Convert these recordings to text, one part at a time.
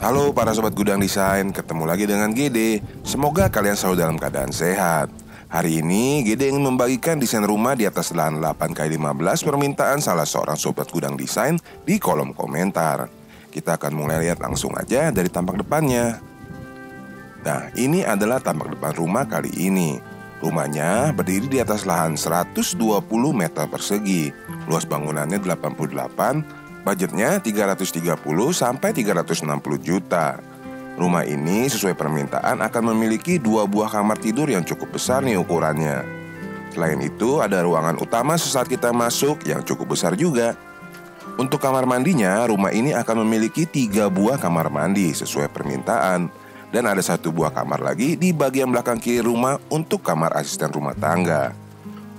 Halo para sobat gudang desain, ketemu lagi dengan Gede. Semoga kalian selalu dalam keadaan sehat. Hari ini Gede ingin membagikan desain rumah di atas lahan 8x15 permintaan salah seorang sobat gudang desain di kolom komentar. Kita akan mulai lihat langsung aja dari tampak depannya. Nah, ini adalah tampak depan rumah kali ini. Rumahnya berdiri di atas lahan 120 meter persegi. Luas bangunannya 88, budgetnya 330 sampai 360 juta. Rumah ini sesuai permintaan akan memiliki 2 buah kamar tidur yang cukup besar nih ukurannya. Selain itu ada ruangan utama sesaat kita masuk yang cukup besar juga. Untuk kamar mandinya, rumah ini akan memiliki 3 buah kamar mandi sesuai permintaan. Dan ada 1 buah kamar lagi di bagian belakang kiri rumah untuk kamar asisten rumah tangga.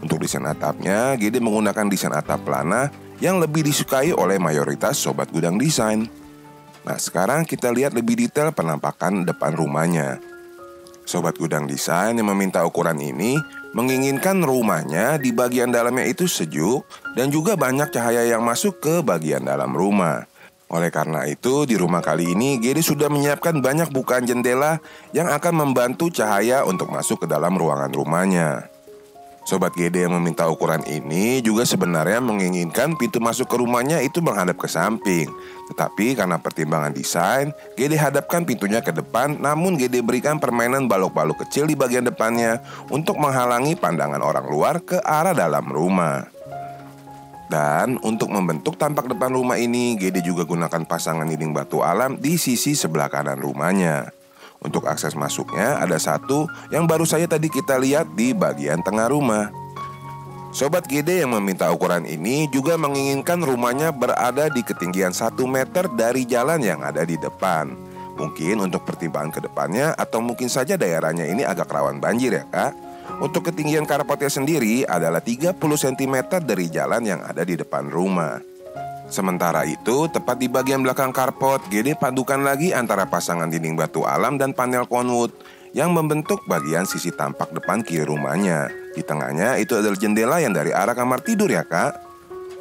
Untuk desain atapnya, Gede menggunakan desain atap pelana yang lebih disukai oleh mayoritas sobat gudang desain. Nah, sekarang kita lihat lebih detail penampakan depan rumahnya. Sobat gudang desain yang meminta ukuran ini menginginkan rumahnya di bagian dalamnya itu sejuk dan juga banyak cahaya yang masuk ke bagian dalam rumah. Oleh karena itu, di rumah kali ini Gede sudah menyiapkan banyak bukaan jendela yang akan membantu cahaya untuk masuk ke dalam ruangan rumahnya. Sobat Gede yang meminta ukuran ini juga sebenarnya menginginkan pintu masuk ke rumahnya itu menghadap ke samping. Tetapi karena pertimbangan desain, Gede hadapkan pintunya ke depan, namun Gede berikan permainan balok-balok kecil di bagian depannya untuk menghalangi pandangan orang luar ke arah dalam rumah. Dan untuk membentuk tampak depan rumah ini, Gede juga gunakan pasangan dinding batu alam di sisi sebelah kanan rumahnya. Untuk akses masuknya ada 1 yang baru saja tadi kita lihat di bagian tengah rumah. Sobat Gede yang meminta ukuran ini juga menginginkan rumahnya berada di ketinggian 1 meter dari jalan yang ada di depan. Mungkin untuk pertimbangan ke depannya atau mungkin saja daerahnya ini agak rawan banjir ya kak. Untuk ketinggian karpotnya sendiri adalah 30 cm dari jalan yang ada di depan rumah. Sementara itu, tepat di bagian belakang karpot, Gede padukan lagi antara pasangan dinding batu alam dan panel konwood yang membentuk bagian sisi tampak depan kiri rumahnya. Di tengahnya itu adalah jendela yang dari arah kamar tidur ya kak.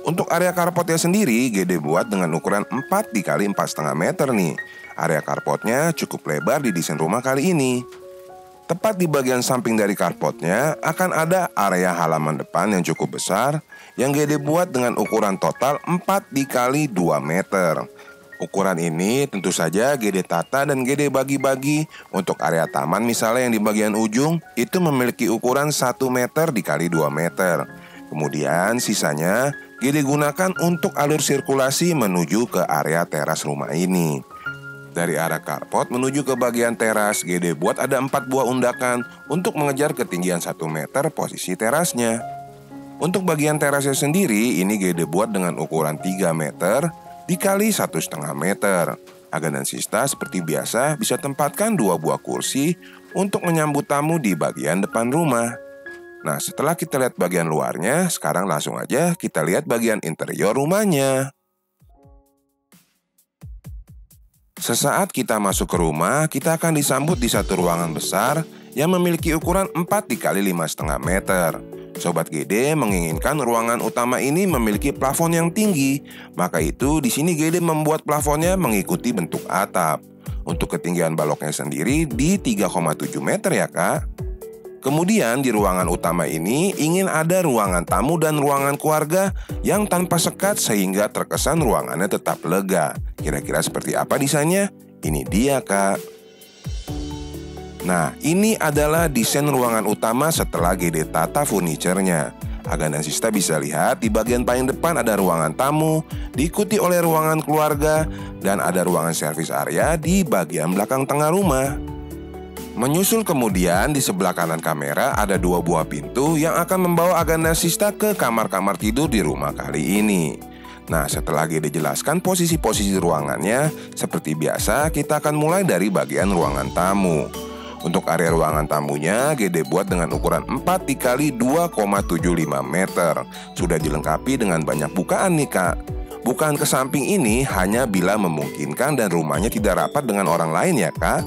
Untuk area karpotnya sendiri, Gede buat dengan ukuran 4 x 4,5 meter nih. Area karpotnya cukup lebar di desain rumah kali ini. Tepat di bagian samping dari karpotnya akan ada area halaman depan yang cukup besar yang Gede buat dengan ukuran total 4 x 2 meter. Ukuran ini tentu saja Gede tata dan Gede bagi-bagi. Untuk area taman misalnya yang di bagian ujung itu memiliki ukuran 1 meter x 2 meter. Kemudian sisanya Gede gunakan untuk alur sirkulasi menuju ke area teras rumah ini. Dari arah karpot menuju ke bagian teras, Gede buat ada 4 buah undakan untuk mengejar ketinggian 1 meter posisi terasnya. Untuk bagian terasnya sendiri, ini Gede buat dengan ukuran 3 meter dikali 1,5 meter. Aga dan Sista seperti biasa bisa tempatkan 2 buah kursi untuk menyambut tamu di bagian depan rumah. Nah, setelah kita lihat bagian luarnya, sekarang langsung aja kita lihat bagian interior rumahnya. Sesaat kita masuk ke rumah, kita akan disambut di satu ruangan besar yang memiliki ukuran 4 x 5,5 meter. Sobat Gede menginginkan ruangan utama ini memiliki plafon yang tinggi, maka itu di sini Gede membuat plafonnya mengikuti bentuk atap. Untuk ketinggian baloknya sendiri di 3,7 meter ya kak. Kemudian di ruangan utama ini ingin ada ruangan tamu dan ruangan keluarga yang tanpa sekat sehingga terkesan ruangannya tetap lega. Kira-kira seperti apa desainnya? Ini dia kak. Nah, ini adalah desain ruangan utama setelah Gede tata furniturnya. Aga dan Sista bisa lihat di bagian paling depan ada ruangan tamu, diikuti oleh ruangan keluarga, dan ada ruangan servis area di bagian belakang tengah rumah. Menyusul kemudian di sebelah kanan kamera ada 2 buah pintu yang akan membawa Aga dan Sista ke kamar-kamar tidur di rumah kali ini. Nah, setelah Gede jelaskan posisi-posisi ruangannya, seperti biasa kita akan mulai dari bagian ruangan tamu. Untuk area ruangan tamunya, Gede buat dengan ukuran 4 x 2,75 meter. Sudah dilengkapi dengan banyak bukaan nih kak. Bukaan ke samping ini hanya bila memungkinkan dan rumahnya tidak rapat dengan orang lain ya kak.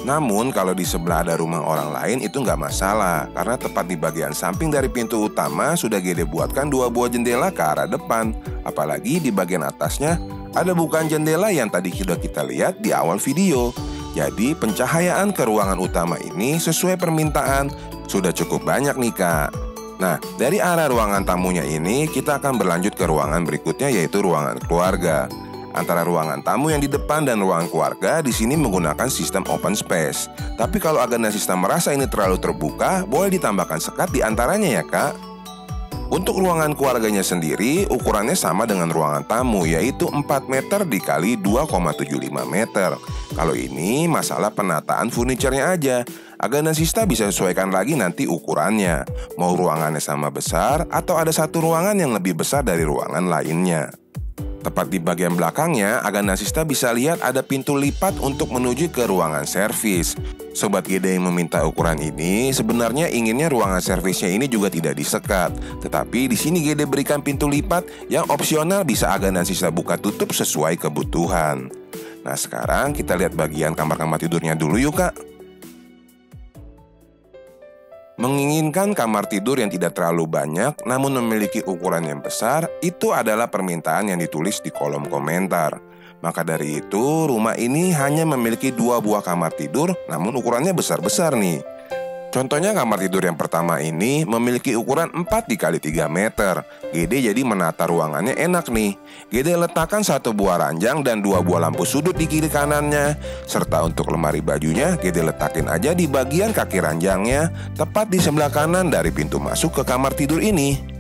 Namun kalau di sebelah ada rumah orang lain itu nggak masalah, karena tepat di bagian samping dari pintu utama sudah Gede buatkan 2 buah jendela ke arah depan. Apalagi di bagian atasnya ada bukaan jendela yang tadi sudah kita lihat di awal video. Jadi pencahayaan ke ruangan utama ini sesuai permintaan sudah cukup banyak nih Kak. Nah, dari arah ruangan tamunya ini kita akan berlanjut ke ruangan berikutnya, yaitu ruangan keluarga. Antara ruangan tamu yang di depan dan ruangan keluarga di sini menggunakan sistem open space. Tapi kalau Agana Sista merasa ini terlalu terbuka, boleh ditambahkan sekat di antaranya ya Kak. Untuk ruangan keluarganya sendiri, ukurannya sama dengan ruangan tamu, yaitu 4 meter dikali 2,75 meter. Kalau ini masalah penataan furniturnya aja. Agana Sista bisa sesuaikan lagi nanti ukurannya. Mau ruangannya sama besar atau ada satu ruangan yang lebih besar dari ruangan lainnya. Tepat di bagian belakangnya, Agana Sista bisa lihat ada pintu lipat untuk menuju ke ruangan servis. Sobat Gede yang meminta ukuran ini sebenarnya inginnya ruangan servisnya ini juga tidak disekat. Tetapi di sini Gede berikan pintu lipat yang opsional bisa Agana Sista buka tutup sesuai kebutuhan. Nah sekarang kita lihat bagian kamar-kamar tidurnya dulu yuk Kak. Menginginkan kamar tidur yang tidak terlalu banyak namun memiliki ukuran yang besar, itu adalah permintaan yang ditulis di kolom komentar. Maka dari itu rumah ini hanya memiliki 2 buah kamar tidur namun ukurannya besar-besar nih. Contohnya kamar tidur yang pertama ini memiliki ukuran 4 dikali 3 meter. Gede jadi menata ruangannya enak nih. Gede letakkan 1 buah ranjang dan 2 buah lampu sudut di kiri kanannya. Serta untuk lemari bajunya Gede letakin aja di bagian kaki ranjangnya, tepat di sebelah kanan dari pintu masuk ke kamar tidur ini.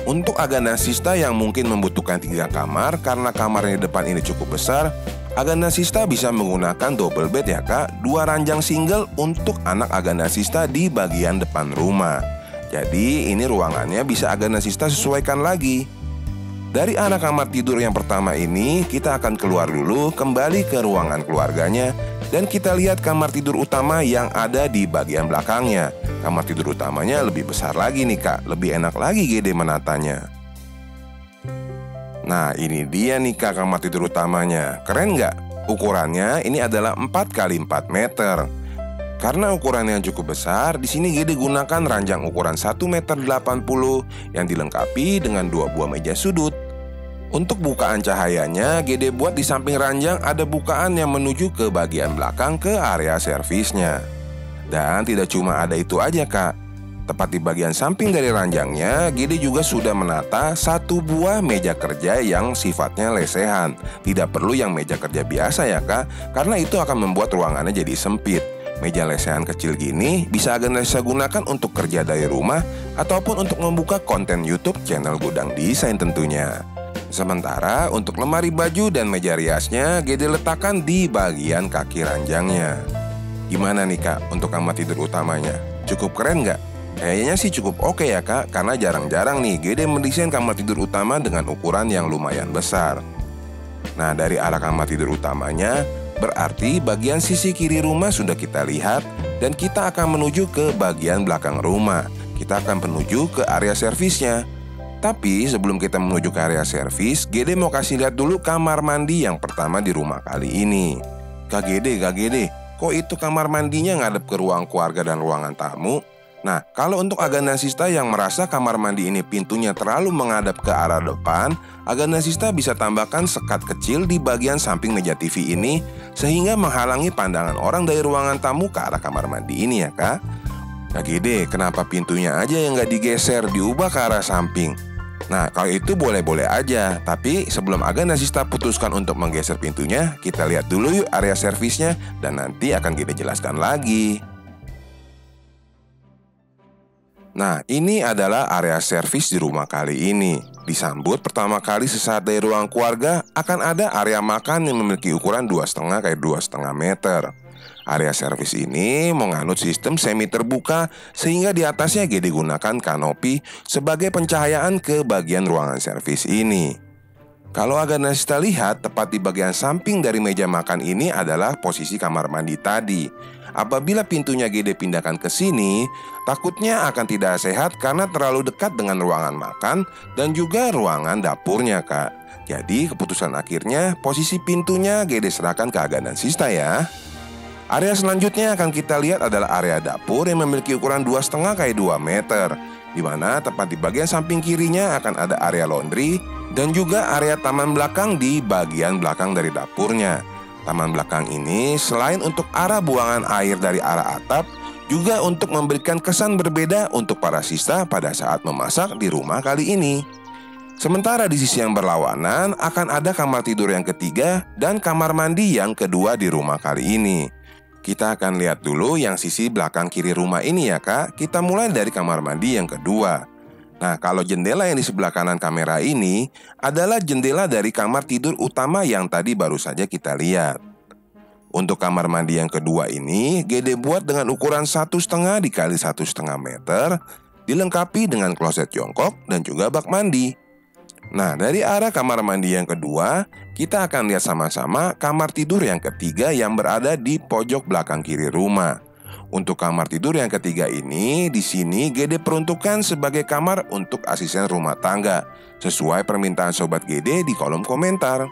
Untuk Agana Sista yang mungkin membutuhkan 3 kamar karena kamarnya di depan ini cukup besar, Agana Sista bisa menggunakan double bed ya Kak, 2 ranjang single untuk anak Agana Sista di bagian depan rumah. Jadi ini ruangannya bisa Agana Sista sesuaikan lagi. Dari arah kamar tidur yang pertama ini kita akan keluar dulu kembali ke ruangan keluarganya. Dan kita lihat kamar tidur utama yang ada di bagian belakangnya. Kamar tidur utamanya lebih besar lagi nih Kak, lebih enak lagi Gede menatanya. Nah ini dia nih Kak kamar tidur utamanya. Keren nggak? Ukurannya ini adalah 4 kali 4 meter. Karena ukurannya yang cukup besar, di sini Gede gunakan ranjang ukuran 1,80 meter yang dilengkapi dengan 2 buah meja sudut. Untuk bukaan cahayanya, Gede buat di samping ranjang ada bukaan yang menuju ke bagian belakang ke area servisnya. Dan tidak cuma ada itu aja Kak. Tepat di bagian samping dari ranjangnya, Gede juga sudah menata 1 buah meja kerja yang sifatnya lesehan. Tidak perlu yang meja kerja biasa ya Kak, karena itu akan membuat ruangannya jadi sempit. Meja lesehan kecil gini bisa Agana Sista gunakan untuk kerja dari rumah ataupun untuk membuka konten YouTube channel Gudang Desain tentunya. Sementara untuk lemari baju dan meja riasnya Gede letakkan di bagian kaki ranjangnya. Gimana nih Kak untuk kamar tidur utamanya? Cukup keren nggak? Kayaknya sih cukup oke ya Kak, karena jarang-jarang nih Gede mendesain kamar tidur utama dengan ukuran yang lumayan besar. Nah dari arah kamar tidur utamanya, berarti bagian sisi kiri rumah sudah kita lihat. Dan kita akan menuju ke bagian belakang rumah. Kita akan menuju ke area servisnya. Tapi sebelum kita menuju ke area servis, Gede mau kasih lihat dulu kamar mandi yang pertama di rumah kali ini. Kak Gede, kok itu kamar mandinya ngadep ke ruang keluarga dan ruangan tamu? Nah, kalau untuk Agana Sista yang merasa kamar mandi ini pintunya terlalu menghadap ke arah depan, Agana Sista bisa tambahkan sekat kecil di bagian samping meja TV ini sehingga menghalangi pandangan orang dari ruangan tamu ke arah kamar mandi ini ya Kak. Kak Gede, kenapa pintunya aja yang nggak digeser, diubah ke arah samping? Nah, kalau itu boleh-boleh aja. Tapi sebelum Agana Sista putuskan untuk menggeser pintunya, kita lihat dulu yuk area servisnya dan nanti akan kita jelaskan lagi. Nah, ini adalah area servis di rumah kali ini. Disambut pertama kali sesaat dari ruang keluarga, akan ada area makan yang memiliki ukuran 2,5 kali 2,5 meter. Area servis ini menganut sistem semi terbuka sehingga di atasnya Gede gunakan kanopi sebagai pencahayaan ke bagian ruangan servis ini. Kalau Agana Sista lihat, tepat di bagian samping dari meja makan ini adalah posisi kamar mandi tadi. Apabila pintunya Gede pindahkan ke sini, takutnya akan tidak sehat karena terlalu dekat dengan ruangan makan dan juga ruangan dapurnya Kak. Jadi keputusan akhirnya posisi pintunya Gede serahkan ke Agana Sista ya. Area selanjutnya akan kita lihat adalah area dapur yang memiliki ukuran 2,5 x 2 meter, di mana tepat di bagian samping kirinya akan ada area laundry dan juga area taman belakang di bagian belakang dari dapurnya. Taman belakang ini selain untuk arah buangan air dari arah atap, juga untuk memberikan kesan berbeda untuk para siswa pada saat memasak di rumah kali ini. Sementara di sisi yang berlawanan akan ada kamar tidur yang ketiga dan kamar mandi yang kedua di rumah kali ini. Kita akan lihat dulu yang sisi belakang kiri rumah ini ya kak. Kita mulai dari kamar mandi yang kedua. Nah, kalau jendela yang di sebelah kanan kamera ini adalah jendela dari kamar tidur utama yang tadi baru saja kita lihat. Untuk kamar mandi yang kedua ini, GD buat dengan ukuran 1,5 x 1,5 meter, dilengkapi dengan kloset jongkok dan juga bak mandi. Nah, dari arah kamar mandi yang kedua, kita akan lihat sama-sama kamar tidur yang ketiga yang berada di pojok belakang kiri rumah. Untuk kamar tidur yang ketiga ini, di sini GD peruntukkan sebagai kamar untuk asisten rumah tangga, sesuai permintaan sobat GD di kolom komentar.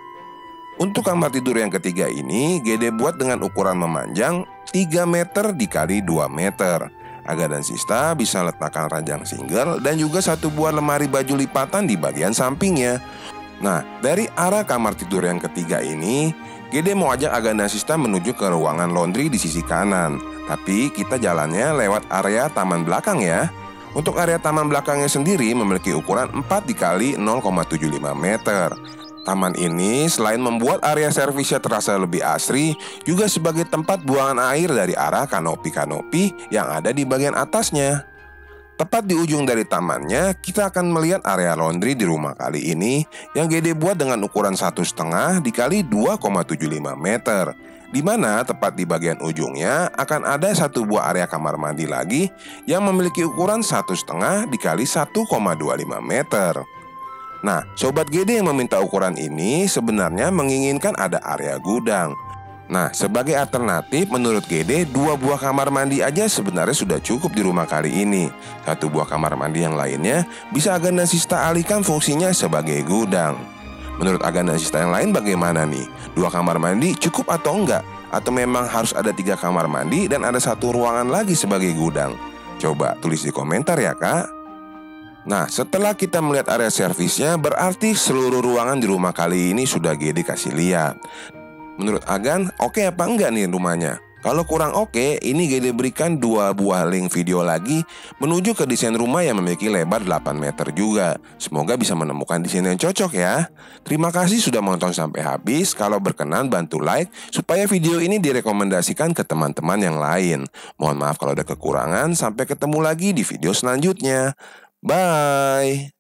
Untuk kamar tidur yang ketiga ini, GD buat dengan ukuran memanjang 3 meter dikali 2 meter. Aga dan Sista bisa letakkan ranjang single dan juga satu buah lemari baju lipatan di bagian sampingnya. Nah, dari arah kamar tidur yang ketiga ini, GD mau ajak Aga dan Sista menuju ke ruangan laundry di sisi kanan. Tapi kita jalannya lewat area taman belakang ya. Untuk area taman belakangnya sendiri memiliki ukuran 4 dikali 0,75 meter. Taman ini selain membuat area servisnya terasa lebih asri, juga sebagai tempat buangan air dari arah kanopi-kanopi yang ada di bagian atasnya. Tepat di ujung dari tamannya, kita akan melihat area laundry di rumah kali ini yang GD buat dengan ukuran 1,5 dikali 2,75 meter. Di mana tepat di bagian ujungnya akan ada satu buah area kamar mandi lagi yang memiliki ukuran 1,5 dikali 1,25 meter. Nah, sobat GD yang meminta ukuran ini sebenarnya menginginkan ada area gudang. Nah, sebagai alternatif menurut GD 2 buah kamar mandi aja sebenarnya sudah cukup di rumah kali ini. 1 buah kamar mandi yang lainnya bisa Aga dan Sista alihkan fungsinya sebagai gudang. Menurut Aga dan Sista yang lain bagaimana nih? 2 kamar mandi cukup atau enggak? Atau memang harus ada 3 kamar mandi dan ada 1 ruangan lagi sebagai gudang? Coba tulis di komentar ya kak. Nah, setelah kita melihat area servisnya, berarti seluruh ruangan di rumah kali ini sudah GD kasih lihat. Menurut Agan, oke apa enggak nih rumahnya? Kalau kurang oke, ini GD berikan 2 buah link video lagi menuju ke desain rumah yang memiliki lebar 8 meter juga. Semoga bisa menemukan desain yang cocok ya. Terima kasih sudah menonton sampai habis. Kalau berkenan bantu like supaya video ini direkomendasikan ke teman-teman yang lain. Mohon maaf kalau ada kekurangan. Sampai ketemu lagi di video selanjutnya. Bye.